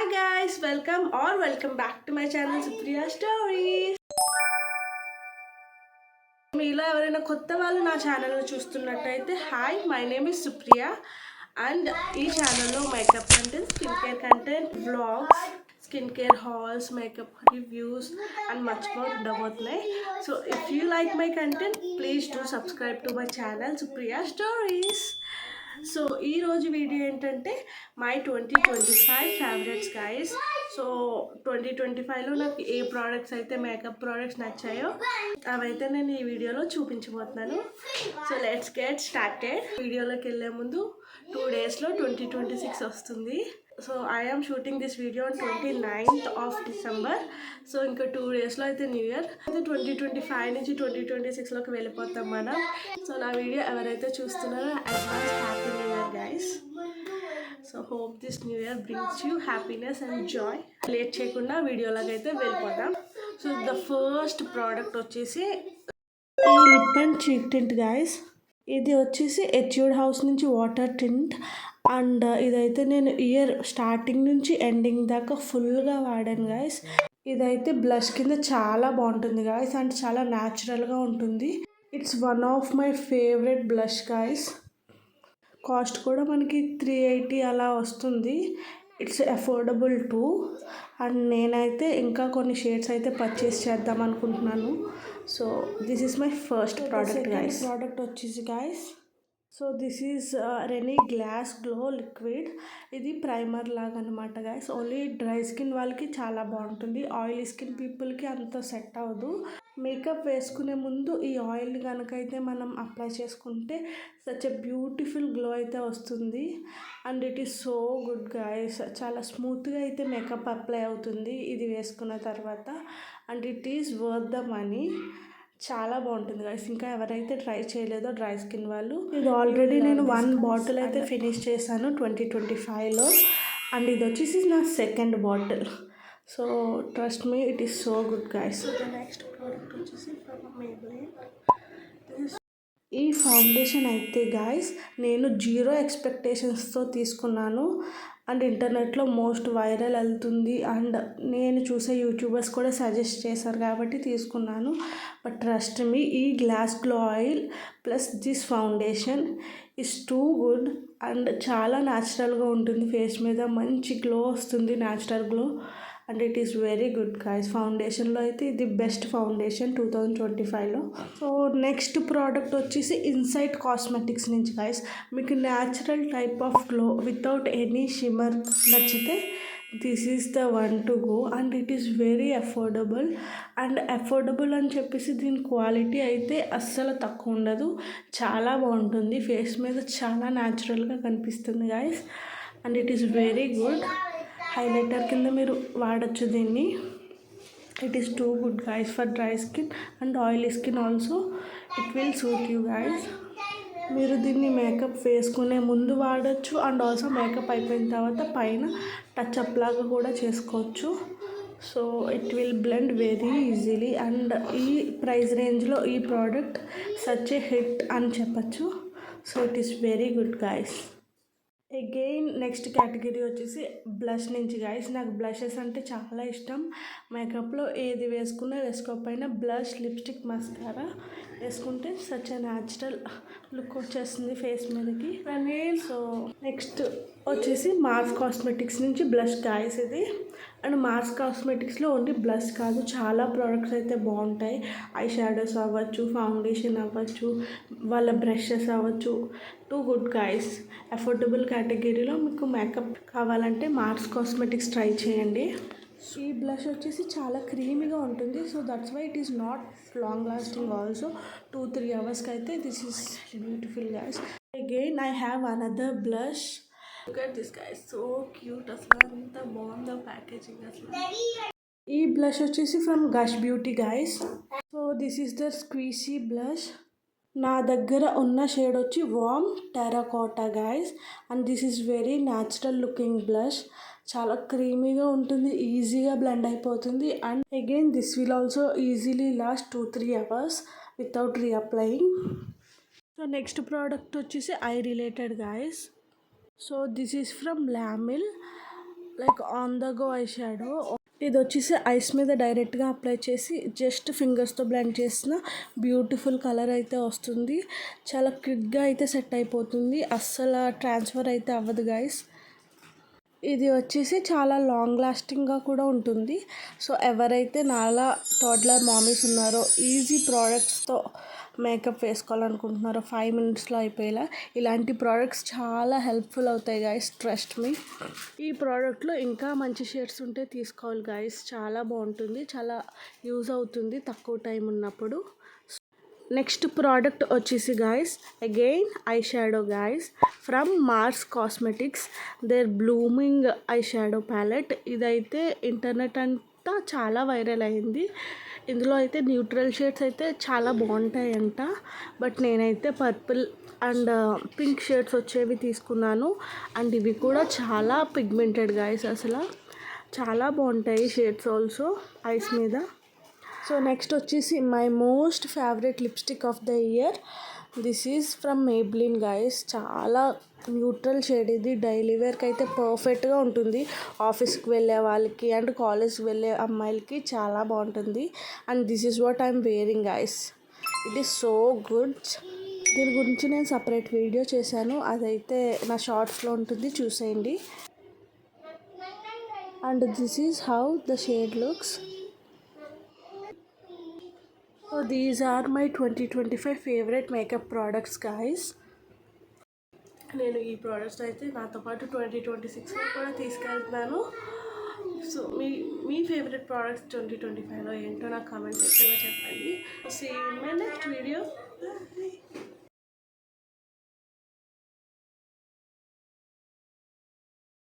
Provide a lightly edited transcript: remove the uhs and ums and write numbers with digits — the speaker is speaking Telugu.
Hi guys, welcome back to my channel Supriya Stories. మీలో ఎవరైనా కొత్త వాళ్ళు నా ఛానల్ని చూస్తున్నట్టయితే hi, my name is Supriya and ఈ ఛానల్లో makeup content, skin care content, vlogs, skin care hauls, makeup reviews and much more ఉండబోతున్నాయి. So if you like my content please do subscribe to my channel Supriya stories. So ఈరోజు వీడియో ఏంటంటే మై 2025 ఫేవరెట్స్ గైస్. సో 2025లో నాకు ఏ ప్రోడక్ట్స్ అయితే మేకప్ ప్రోడక్ట్స్ నచ్చాయో అవైతే నేను ఈ వీడియోలో చూపించబోతున్నాను. So let's get started. వీడియోలోకి వెళ్ళే ముందు 2 డేస్లో 2026 వస్తుంది. So I am shooting this video on 29th of December. So ఇంకా 2 డేస్లో అయితే న్యూ ఇయర్ అయితే 2025 నుంచి 2026లోకి వెళ్ళిపోతాం మనం. సో నా వీడియో ఎవరైతే చూస్తున్నారో advance happy new year guys. So hope this new year brings you happiness and Joy. Late చేయకుండా వీడియోలోకి అయితే వెళ్ళిపోతాం. సో ద ఫస్ట్ ప్రోడక్ట్ వచ్చేసి ఈ లిప్ అండ్ చీక్ టింట్ గైస్. ఇది వచ్చేసి ఎట్యూడ్ హౌస్ నుంచి వాటర్ టింట్ అండ్ ఇదైతే నేను ఇయర్ స్టార్టింగ్ నుంచి ఎండింగ్ దాకా ఫుల్గా వాడాను గైస్. ఇదైతే బ్లష్ కింద చాలా బాగుంటుంది గైస్ అండ్ చాలా న్యాచురల్గా ఉంటుంది. It's one of my favourite blush guys. Cost కూడా మనకి 380 అలా వస్తుంది. It's affordable two. అండ్ నేనైతే ఇంకా కొన్ని షేడ్స్ అయితే పర్చేస్ చేద్దాం అనుకుంటున్నాను. So this is my first product guys. Product వచ్చేసి guys, so this is Renee glass glow liquid. ఇది ప్రైమర్ లాగా అనమాట గైస్. ఓన్లీ డ్రై స్కిన్ వాళ్ళకి చాలా బాగుంటుంది. ఆయిలీ స్కిన్ పీపుల్కి అంత సెట్ అవ్వదు. మేకప్ వేసుకునే ముందు ఈ ఆయిల్ కనుక అయితే మనం అప్లై చేసుకుంటే సచ్ ఎ బ్యూటిఫుల్ గ్లో అయితే వస్తుంది. And it is so good guys. చాలా స్మూత్గా అయితే మేకప్ అప్లై అవుతుంది ఇది వేసుకున్న తర్వాత. And it is worth the money. చాలా బాగుంటుంది గైస్. ఇంకా ఎవరైతే ట్రై చేయలేదో డ్రై స్కిన్ వాళ్ళు, ఇది ఆల్రెడీ నేను 1 బాటిల్ అయితే ఫినిష్ చేశాను 2025లో. అండ్ ఇది వచ్చేసి నా second bottle. So trust me, it is so good guys. Next product వచ్చేసి ఫ్రమ్ మేబ్లిన్. ఈ ఫౌండేషన్ అయితే గాయస్ నేను 0 ఎక్స్పెక్టేషన్స్తో తీసుకున్నాను. అండ్ ఇంటర్నెట్లో మోస్ట్ వైరల్ వెళ్తుంది అండ్ నేను చూసే యూట్యూబర్స్ కూడా సజెస్ట్ చేశారు కాబట్టి తీసుకున్నాను. బట్ ట్రస్ట్ మీ, ఈ glass glow oil plus this foundation is too good and చాలా న్యాచురల్గా ఉంటుంది. ఫేస్ మీద మంచి గ్లో వస్తుంది, natural glow. And it is very good guys. ఫౌండేషన్లో అయితే ఇది బెస్ట్ ఫౌండేషన్ 2025లో. సో నెక్స్ట్ ప్రోడక్ట్ వచ్చేసి ఇన్సైట్ కాస్మెటిక్స్ నుంచి గైస్. మీకు natural type of glow without any shimmer నచ్చితే this is the one to go. And it is very affordable. And affordable అని చెప్పేసి దీని క్వాలిటీ అయితే అస్సలు తక్కువ ఉండదు, చాలా బాగుంటుంది. ఫేస్ మీద చాలా న్యాచురల్గా కనిపిస్తుంది guys. And it is very good. Highlighter కింద మీరు వాడచ్చు దీన్ని. It is too good guys for dry skin and oily skin also. It will suit you guys. మీరు దీన్ని మేకప్ వేసుకునే ముందు వాడచ్చు అండ్ ఆల్సో మేకప్ అయిపోయిన తర్వాత పైన టచ్అప్ లాగా కూడా చేసుకోవచ్చు. So it will blend very easily. And ఈ ప్రైస్ రేంజ్లో ఈ ప్రోడక్ట్ సచ్ ఏ హిట్ అని చెప్పచ్చు. So it is very good guys. Again next category వచ్చేసి బ్లష్ నుంచి గైస్. నాకు బ్లషెస్ అంటే చాలా ఇష్టం. మేకప్లో ఏది వేసుకున్నా వేసుకోకపోయినా బ్లష్, లిప్స్టిక్, మస్కారా వేసుకుంటే సచ్ ఎ న్యాచురల్ లుక్ వచ్చేస్తుంది ఫేస్ మీదకి. సో నెక్స్ట్ వచ్చేసి మార్స్ కాస్మెటిక్స్ నుంచి బ్లష్ గైస్ ఇది. అండ్ మార్స్ కాస్మెటిక్స్లో ఓన్లీ బ్లష్ కాదు, చాలా ప్రోడక్ట్స్ అయితే బాగుంటాయి. ఐ షాడోస్ అవ్వచ్చు, ఫౌండేషన్ అవ్వచ్చు, వాళ్ళ బ్రషెస్ అవ్వచ్చు. Too good guys. అఫోర్డబుల్ కేటగిరీలో మీకు మేకప్ కావాలంటే మార్స్ కాస్మెటిక్స్ ట్రై చేయండి. ఈ బ్లష్ వచ్చేసి చాలా క్రీమీగా ఉంటుంది. So that's why it is not long lasting also. 2-3 అవర్స్కి అయితే this is beautiful guys. Again I have another blush. Look at this guys, so cute. అసలు అంత బాగుందో ప్యాకేజింగ్ అసలు. ఈ బ్లష్ వచ్చేసి from Gush Beauty guys. So this is the squeezy blush. నా దగ్గర ఉన్న షేడ్ వచ్చి warm terracotta guys. And this is very natural looking blush. చాలా క్రీమీగా ఉంటుంది, ఈజీగా బ్లెండ్ అయిపోతుంది. And again this will also easily last 2-3 hours without reapplying. So next product వచ్చేసి eye related guys. So this is from Lamel. Like on the go eye shadow. ఇది వచ్చేసి ఐస్ మీద డైరెక్ట్గా అప్లై చేసి జస్ట్ ఫింగర్స్తో బ్లెండ్ చేసిన బ్యూటిఫుల్ కలర్ అయితే వస్తుంది. చాలా క్విక్గా అయితే సెట్ అయిపోతుంది, అస్సలు ట్రాన్స్ఫర్ అయితే అవ్వదు గైస్. ఇది వచ్చేసి చాలా లాంగ్ లాస్టింగ్గా కూడా ఉంటుంది. సో ఎవరైతే నాలా టోడ్లర్ మామీస్ ఉన్నారో, ఈజీ ప్రోడక్ట్స్తో మేకప్ వేసుకోవాలనుకుంటున్నారో 5 మినిట్స్లో అయిపోయేలా, ఇలాంటి ప్రోడక్ట్స్ చాలా హెల్ప్ఫుల్ అవుతాయి గైస్, ట్రస్ట్ మీ. ఈ ప్రోడక్ట్లో ఇంకా మంచి షేడ్స్ ఉంటే తీసుకోవాలి గైస్, చాలా బాగుంటుంది, చాలా యూజ్ అవుతుంది తక్కువ టైం ఉన్నప్పుడు. నెక్స్ట్ ప్రోడక్ట్ వచ్చేసి guys again eye shadow guys from Mars cosmetics, their blooming eye shadow palette. ఇదైతే ఇంటర్నెట్ అంతా చాలా వైరల్ అయింది. ఇందులో అయితే న్యూట్రల్ షేడ్స్ అయితే చాలా బాగుంటాయంట, బట్ నేనైతే పర్పుల్ అండ్ పింక్ షేడ్స్ వచ్చేవి తీసుకున్నాను. అండ్ ఇవి కూడా చాలా పిగ్మెంటెడ్ గైస్, అసలు చాలా బాగుంటాయి షేడ్స్ ఆల్సో ఐస్ మీద. సో నెక్స్ట్ వచ్చేసి my most favourite lipstick of the year, this is from Maybelline guys. చాలా న్యూట్రల్ షేడ్ ఇది, డైలీ వేర్కి అయితే పర్ఫెక్ట్గా ఉంటుంది. ఆఫీస్కి వెళ్ళే వాళ్ళకి అండ్ కాలేజ్కి వెళ్ళే అమ్మాయిలకి చాలా బాగుంటుంది. And this is what I'm wearing guys, it is so good. దీని గురించి నేను సపరేట్ వీడియో చేశాను, అదైతే నా షార్ట్స్లో ఉంటుంది, చూసేయండి. And this is how the shade looks. So these are my 2025 favourite makeup products guys. నేను ఈ ప్రోడక్ట్స్ అయితే నాతో పాటు 2026లో కూడా తీసుకెళ్తున్నాను. సో మీ ఫేవరెట్ ప్రోడక్ట్స్ 2025లో ఏంటో నాకు కామెంట్ సెక్షన్లో చెప్పండి. See you in my next video.